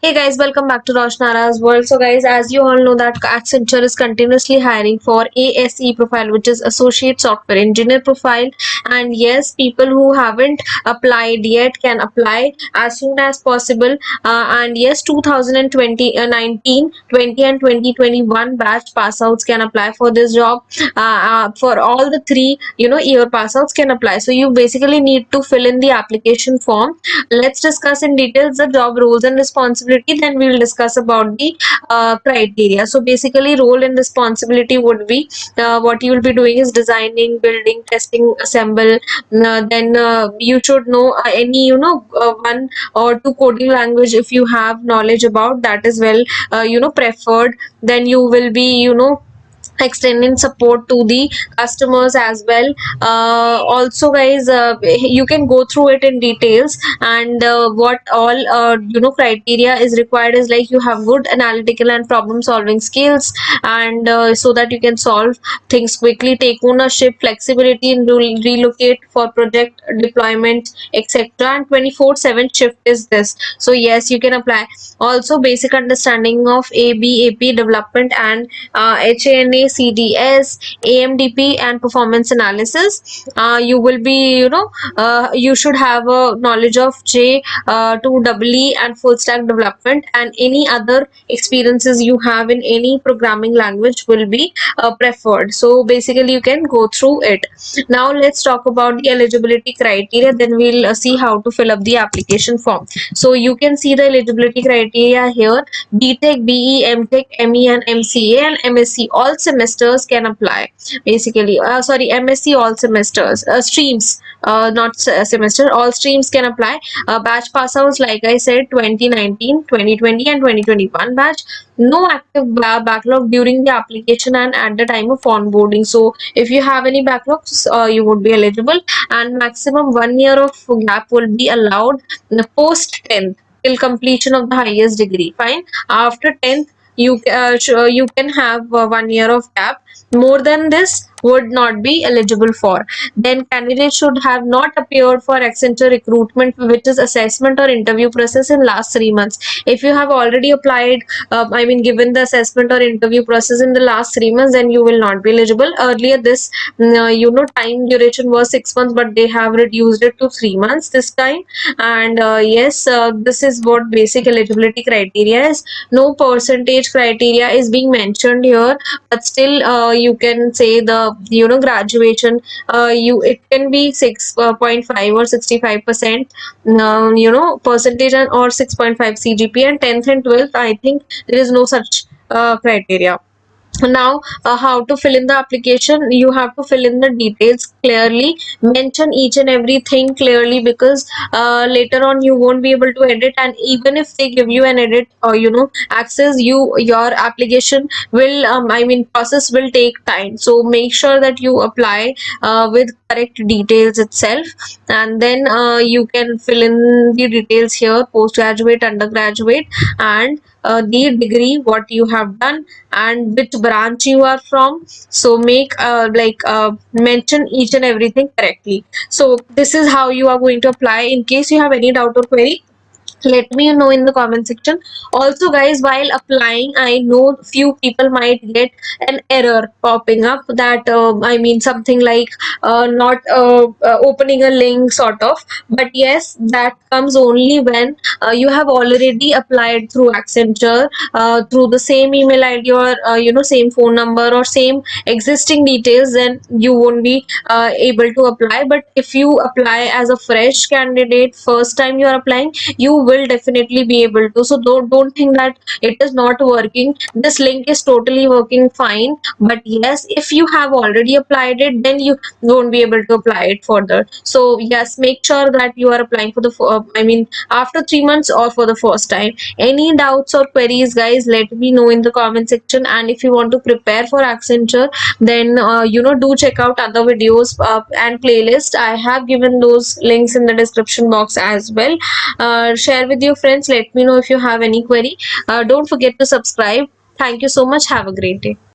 Hey guys, welcome back to Roshnara's World. So guys, as you all know that Accenture is continuously hiring for ASE profile, which is Associate Software Engineer profile. And yes, people who haven't applied yet can apply as soon as possible. And yes, 2020, 19, 20 and 2021 batch pass outs can apply for this job. For all the three, year pass outs can apply. So you basically need to fill in the application form. Let's discuss in details the job roles and responsibility. Then we will discuss about the criteria. So basically, role and responsibility would be what you will be doing is designing, building, testing, assemble. Then you should know any one or two coding language if you have knowledge about that as well. Preferred. Then you will be extending support to the customers as well. Also guys, you can go through it in details, and what all criteria is required is like you have good analytical and problem solving skills, and so that you can solve things quickly, take ownership, flexibility in relocate for project deployment, etc. And 24/7 shift is this. So yes, you can apply. Also basic understanding of AB AP development and HANA, CDS, AMDP, and performance analysis. You will be, you should have a knowledge of J to EE and full stack development, and any other experiences you have in any programming language will be preferred. So basically, you can go through it. Now let's talk about the eligibility criteria. Then we'll see how to fill up the application form. So you can see the eligibility criteria here. BTech, BE, MTech, ME, and MCA, and MSc all semesters can apply. Basically, sorry, MSc all semesters, streams, not semester. All streams can apply. Batch pass outs, like I said, 2019, 2020, and 2021 batch. No active backlog during the application and at the time of onboarding. So if you have any backlogs, you would be eligible, and maximum 1 year of gap will be allowed post 10th till completion of the highest degree. Fine. After 10th, you can have 1 year of gap. More than this would not be eligible for. Then candidate should have not appeared for Accenture recruitment, which is assessment or interview process, in last 3 months. If you have already applied, given the assessment or interview process in the last 3 months, then you will not be eligible. Earlier, this time duration was 6 months, but they have reduced it to 3 months this time. And yes, this is what basic eligibility criteria is. No percentage criteria is being mentioned here, but still you can say the graduation, you it can be 6.5 or 65% percentage, or 6.5 CGP, and 10th and 12th, I think there is no such criteria. Now how to fill in the application. You have to fill in the details clearly, mention each and everything clearly, because later on you won't be able to edit, and even if they give you an edit or access, your application will process will take time. So make sure that you apply with correct details itself, and then you can fill in the details here: postgraduate, undergraduate, and the degree what you have done, and which branch you are from. So make mention each and everything correctly. So this is how you are going to apply. In case you have any doubt or query, let me know in the comment section. Also guys, while applying, I know few people might get an error popping up, that something like not opening a link sort of. But yes, that comes only when you have already applied through Accenture, through the same email ID, or same phone number, or same existing details. Then you won't be able to apply. But if you apply as a fresh candidate, first time you are applying, you will definitely be able to. So don't think that it is not working. This link is totally working fine. But yes, if you have already applied it, then you won't be able to apply it further. So yes, make sure that you are applying for the after 3 months or for the first time. Any doubts or queries guys, let me know in the comment section. And if you want to prepare for Accenture, then do check out other videos and playlist. I have given those links in the description box as well. Share with your friends. Let me know if you have any query. Don't forget to subscribe. Thank you so much. Have a great day.